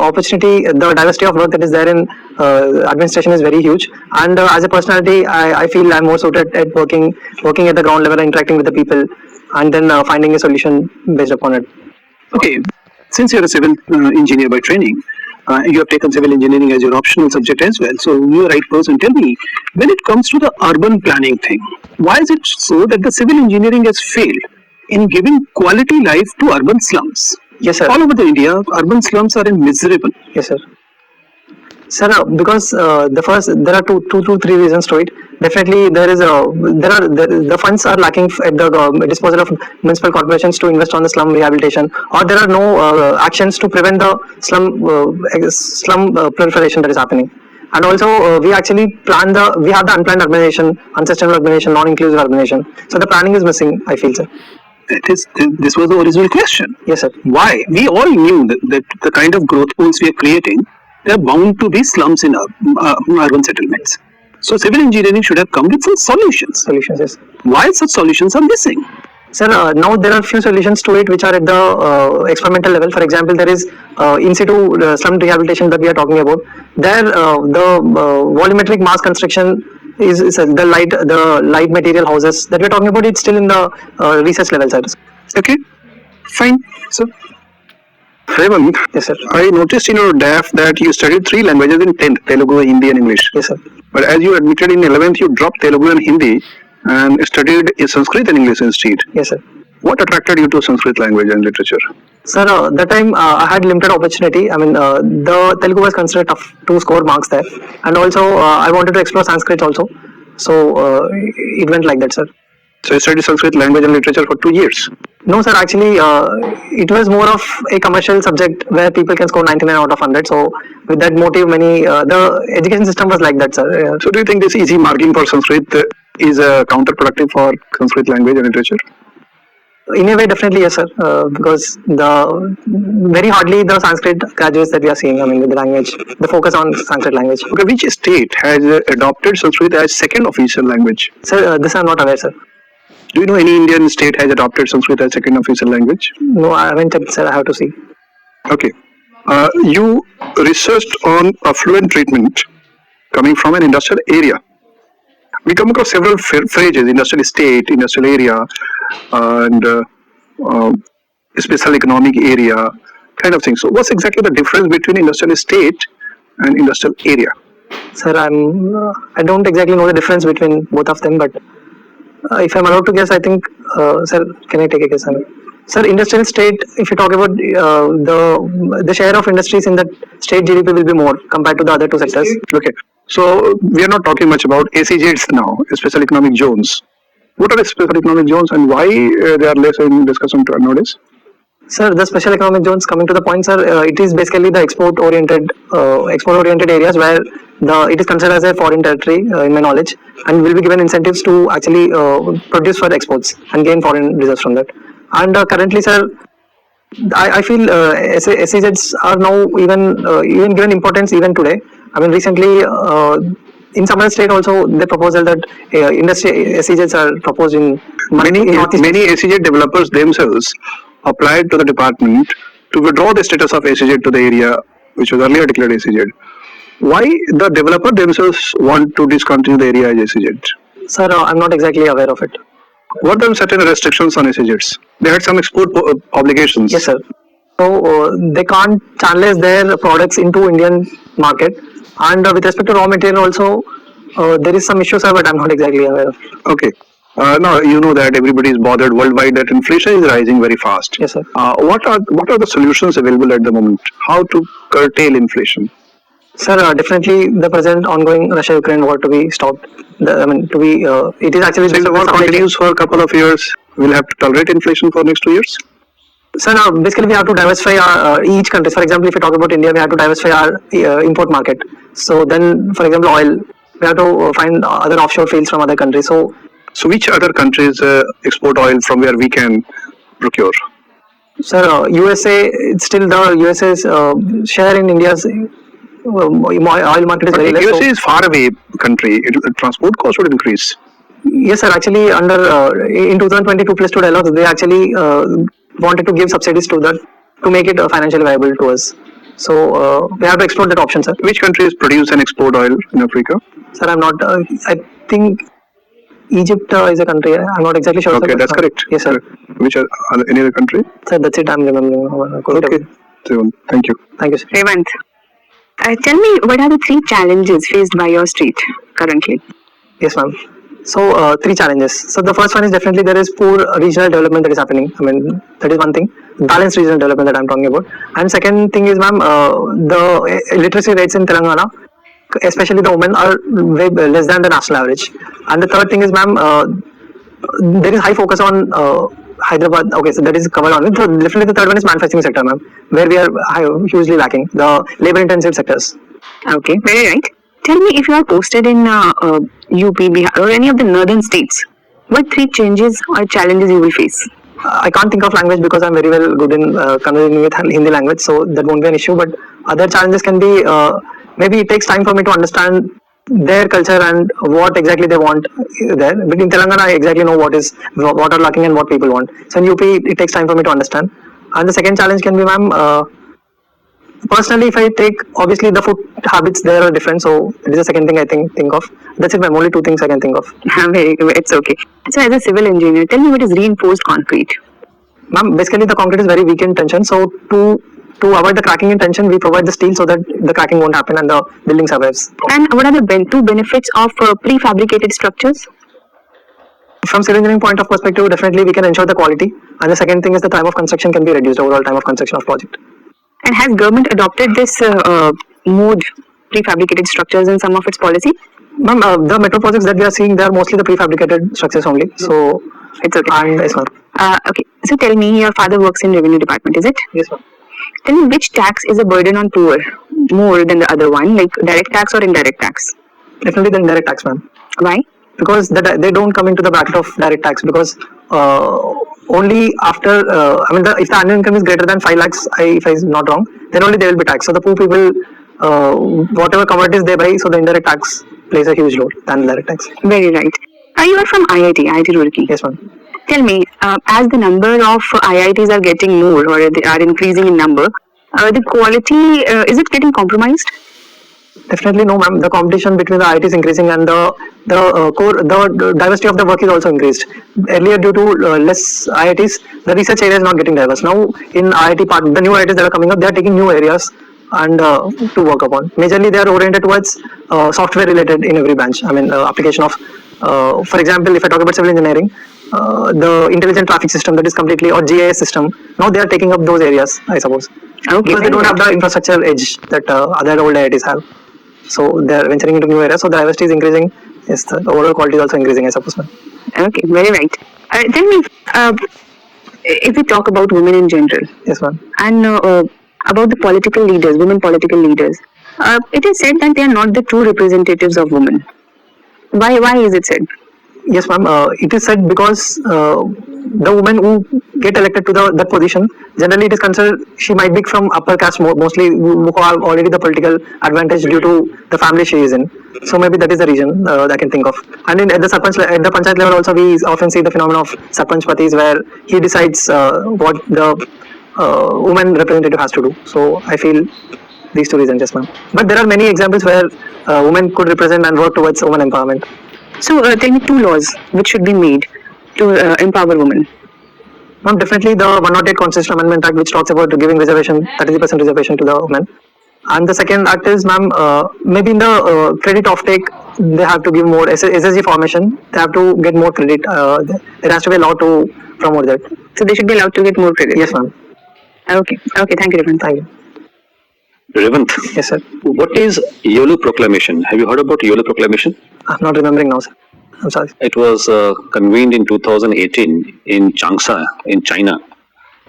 opportunity, the diversity of work that is there in administration is very huge. And as a personality, I feel I'm more suited at working at the ground level, interacting with the people, and then finding a solution based upon it. Okay, since you're a civil engineer by training, you have taken civil engineering as your optional subject as well. So you're the right person. Tell me, when it comes to the urban planning thing, why is it so that the civil engineering has failed in giving quality life to urban slums? Yes, sir. All over the India, urban slums are miserable. Yes, sir. Sir, because there are two to three reasons to it. Definitely, the funds are lacking at the disposal of municipal corporations to invest on the slum rehabilitation, or there are no actions to prevent the slum proliferation that is happening. And also, we have the unplanned urbanization, unsustainable urbanization, non-inclusive urbanization. So the planning is missing, I feel, sir. This was the original question. Yes, sir. Why? We all knew that the kind of growth pools we are creating, there are bound to be slums in urban settlements. So civil engineering should have come with some solutions. Solutions, yes. Why such solutions are missing? Sir, now there are few solutions to it which are at the experimental level. For example, there is in situ slum rehabilitation that we are talking about. There, the volumetric mass construction is the light material houses that we are talking about. It's still in the research level, sir. Okay, fine. So, Ravanthr, Yes, sir. I noticed in your DAF that you studied 3 languages in 10th, Telugu, Hindi and English. Yes, sir. But as you admitted in 11th, you dropped Telugu and Hindi and studied Sanskrit and English instead. Yes, sir. What attracted you to Sanskrit language and literature? Sir, that time I had limited opportunity. I mean, the Telugu was considered tough to score marks there, and also I wanted to explore Sanskrit also. So it went like that, sir. So you studied Sanskrit language and literature for 2 years. No, sir. Actually, it was more of a commercial subject where people can score 99 out of 100. So with that motive, the education system was like that, sir. So do you think this easy marking for Sanskrit is counterproductive for Sanskrit language and literature? In a way, definitely yes, sir. Because very hardly the Sanskrit graduates that we are seeing. I mean, with the language, the focus on Sanskrit language. Okay, which state has adopted Sanskrit as second official language? Sir, this I'm not aware, sir. Do you know any Indian state has adopted Sanskrit as second official language? No, I haven't checked, sir. I have to see. Okay. You researched on affluent treatment coming from an industrial area. We come across several phrases: industrial estate, industrial area, and special economic area, kind of thing. So, what's exactly the difference between industrial estate and industrial area? Sir, I don't exactly know the difference between both of them, but if I'm allowed to guess, I think, sir, can I take a guess? Sir, industrial estate, if you talk about the share of industries in that state GDP will be more compared to the other two sectors. Okay. So we are not talking much about SEZs now, special economic zones. What are the special economic zones and why they are less in discussion nowadays? Sir, the special economic zones, coming to the point, sir, it is basically the export-oriented areas where it is considered as a foreign territory, in my knowledge, and will be given incentives to actually produce for exports and gain foreign reserves from that. And currently, sir, I feel SEZs are now even given importance even today. I mean, recently, in some other state also, the proposal that industry SEZs are proposed in Many SEZ developers themselves applied to the department to withdraw the status of SEZ to the area which was earlier declared SEZ. Why the developer themselves want to discontinue the area as SEZ? Sir, I'm not exactly aware of it. What are certain restrictions on SEZs? They had some export obligations. Yes, sir. So they can't channelize their products into Indian market. And with respect to raw material also, there is some issues, sir, but I'm not exactly aware of. Okay. Now you know that everybody is bothered worldwide that inflation is rising very fast. Yes, sir. What are the solutions available at the moment? How to curtail inflation? Sir, definitely the present ongoing Russia-Ukraine war to be stopped. It is actually. So if the war continues for a couple of years, we'll have to tolerate inflation for next 2 years? So now basically we have to diversify each country. For example, if we talk about India, we have to diversify our import market. So then, for example, oil, we have to find other offshore fields from other countries. So which other countries export oil from where we can procure? Sir, USA, it's still the USA's share in India's oil market is But very less. USA is far away country. Transport cost would increase. Yes, sir. Actually, under in 2022 plus 2 dialogues, they actually wanted to give subsidies to that to make it financially viable to us. So we have to explore that option, sir. Which countries produce and export oil in Africa? Sir, I'm not. I think Egypt is a country. I'm not exactly sure. Okay, sir, that's correct. Yes, sir. Which are any other country? Sir, that's it. I'm remembering. Okay. So, thank you. Thank you, sir. Ravanthr, tell me, what are the 3 challenges faced by your state currently? Yes, ma'am. So, 3 challenges. So, the first one is definitely there is poor regional development that is happening. I mean, that is one thing. Balanced regional development that I'm talking about. And second thing is, ma'am, the literacy rates in Telangana, especially the women, are way less than the national average. And the third thing is, ma'am, there is high focus on Hyderabad. Okay, so that is covered on it. So definitely the third one is manufacturing sector, ma'am, where we are hugely lacking the labor-intensive sectors. Okay, very right. Tell me, if you are posted in UP, Bihar, or any of the northern states, what 3 changes or challenges you will face? I can't think of language because I'm very well good in conversing with Hindi language, so that won't be an issue. But other challenges can be maybe it takes time for me to understand their culture and what exactly they want there. But in Telangana, I exactly know what are lacking and what people want. So in UP, it takes time for me to understand. And the second challenge can be, ma'am, personally, if I take, obviously the food habits there are different, so it is the second thing I think of. That's it, ma'am. Only 2 things I can think of. It's okay. So, as a civil engineer, tell me, what is reinforced concrete? Ma'am, basically the concrete is very weak in tension, so to avoid the cracking in tension, we provide the steel so that the cracking won't happen and the building survives. And what are the 2 benefits of prefabricated structures? From civil engineering point of perspective, definitely we can ensure the quality, and the second thing is the time of construction can be reduced, overall time of construction of project. And has government adopted this mode, prefabricated structures, in some of its policy? Ma'am, the metro projects that we are seeing, they are mostly the prefabricated structures only. So it's okay. And yes, ma'am. Okay. So tell me, your father works in revenue department, is it? Yes, ma'am. Tell me, which tax is a burden on poor more than the other one, like direct tax or indirect tax? Definitely the indirect tax, ma'am. Why? Because they don't come into the bracket of direct tax, because only after if the annual income is greater than 5 lakhs, if I'm not wrong, then only they will be taxed. So the poor people, whatever commodities they buy, so the indirect tax plays a huge role than the direct tax. Very right. You are from IIT Roorkee. Yes, ma'am. Tell me, as the number of IITs are getting more, or they are increasing in number, the quality, is it getting compromised? Definitely no, ma'am. The competition between the IIT is increasing, and the diversity of the work is also increased. Earlier, due to less IITs, the research area is not getting diverse. Now, in IIT part, the new IITs that are coming up, they are taking new areas and to work upon. Majorly, they are oriented towards software related in every branch. I mean, application of, for example, if I talk about civil engineering, the intelligent traffic system that is completely, or GIS system, now they are taking up those areas, I suppose. Okay. Because they don't have the infrastructure edge that other old IITs have. So they are venturing into new areas. So the diversity is increasing. Yes, the overall quality is also increasing, I suppose, ma'am. Okay, very right. Tell me, if we talk about women in general, Yes, ma'am. and about the political leaders, women political leaders, it is said that they are not the true representatives of women. Why is it said? Yes, ma'am. It is said because the women who get elected to that position, generally it is considered she might be from upper caste, mostly who have already the political advantage due to the family she is in. So maybe that is the reason that I can think of. And at the panchayat level also, we often see the phenomenon of sarpanch patis, where he decides what the woman representative has to do. So I feel these 2 reasons, yes, ma'am. But there are many examples where women could represent and work towards women empowerment. So tell me 2 laws which should be made to empower women. Ma'am, definitely the 108 Constitutional Amendment Act, which talks about giving reservation, 33% reservation to the women. And the second act is, ma'am, maybe in the credit offtake, they have to give more SSG formation. They have to get more credit. There has to be a law to promote that. So they should be allowed to get more credit. Yes, ma'am. Okay. Thank you, Ravanthr. Thank you. Ravanthr, Yes, sir. what is YOLO proclamation? Have you heard about YOLO proclamation? I'm not remembering now, sir. I'm sorry. It was convened in 2018 in Changsha in China,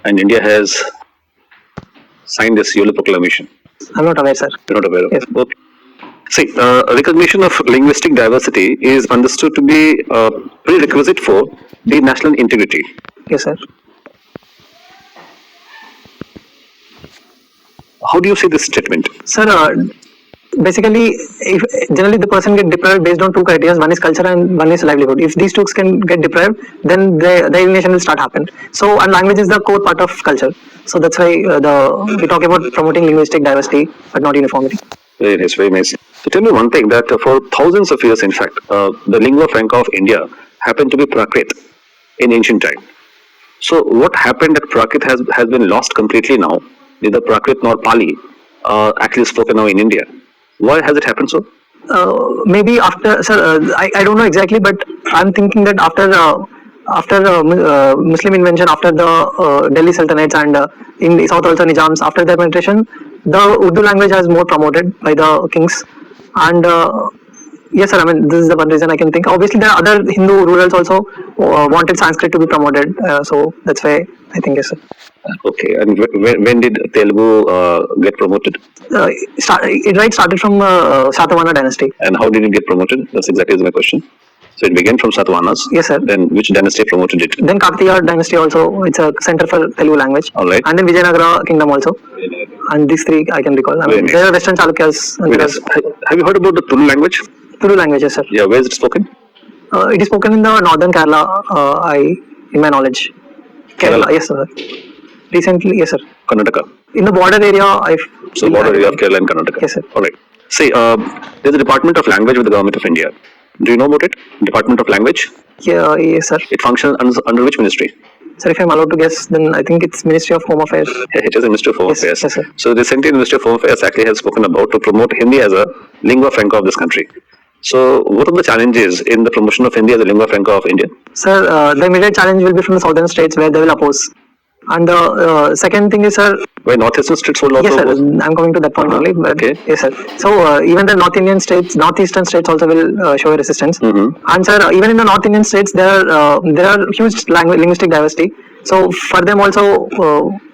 and India has signed this YOLO proclamation. I'm not aware, sir. You're not aware of Yes. it? Okay. See, recognition of linguistic diversity is understood to be a prerequisite for the national integrity. Yes, sir. How do you see this statement? Sir, basically, if generally the person get deprived based on two criteria, one is culture and one is livelihood. If these two can get deprived, then the alienation will start happen. So, and language is the core part of culture. So that's why we talk about promoting linguistic diversity, but not uniformity. Very nice, very nice. So tell me one thing, that for thousands of years, in fact, the lingua franca of India happened to be Prakrit in ancient time. So what happened that Prakrit has been lost completely now? Neither Prakrit nor Pali actually spoken now in India. Why has it happened so? Maybe after, sir, I don't know exactly, but I'm thinking that after Muslim invention, after the Delhi Sultanates and in South also Nizams, after their penetration, the Urdu language has more promoted by the kings. And yes, sir, I mean, this is the one reason I can think. Obviously, there are other Hindu rurals also wanted Sanskrit to be promoted. So that's why I think, yes, sir. Okay, and when did Telugu get promoted? It started from Satavahana dynasty. And how did it get promoted? That's exactly my question. So it began from Satavahanas. Yes, sir. Then which dynasty promoted it? Then Kakatiya dynasty also, it's a center for Telugu language. All right. And then Vijayanagara kingdom also. And these three I can recall. I mean, nice. there are Western Chalukyas. And Yes. Have you heard about the Tulu language? Tulu language, yes, sir. Yeah, where is it spoken? It is spoken in the northern Kerala, in my knowledge. Kerala, yes, sir. Recently, yes, sir. Karnataka. In the border area, So border area of Kerala and Karnataka. Yes, sir. All right. See, there's a Department of Language with the Government of India. Do you know about it? Department of Language? Yeah, yes, sir. It functions under which ministry? Sir, if I'm allowed to guess, then I think it's Ministry of Home Affairs. It is the Ministry of Home Yes, Affairs. yes, sir. So recently, the Ministry of Home Affairs actually has spoken about to promote Hindi as a lingua franca of this country. So, what are the challenges in the promotion of Hindi as a lingua franca of India? Sir, the immediate challenge will be from the southern states where they will oppose. And the second thing is, sir. Why northeastern states will also Yes, sir. oppose? I'm coming to that point only. But okay. Yes, sir. So even the North Indian states, northeastern states also will show resistance. And sir, even in the North Indian states, there are huge linguistic diversity. So for them also,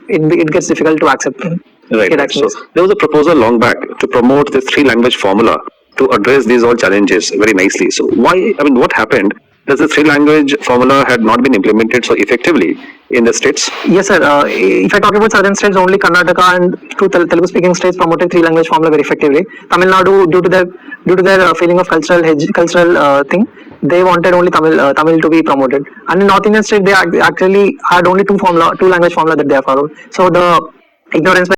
it gets difficult to accept. Right. So there was a proposal long back to promote the three-language formula to address these all challenges very nicely. So why? I mean, what happened? Does the three-language formula had not been implemented so effectively in the states? Yes, sir. If I talk about southern states, only Karnataka and two Telugu-speaking states promoted three-language formula very effectively. Tamil Nadu, due to their feeling of cultural thing, they wanted only Tamil to be promoted. And in North Indian state, they actually had only two language formula that they have followed. So the ignorance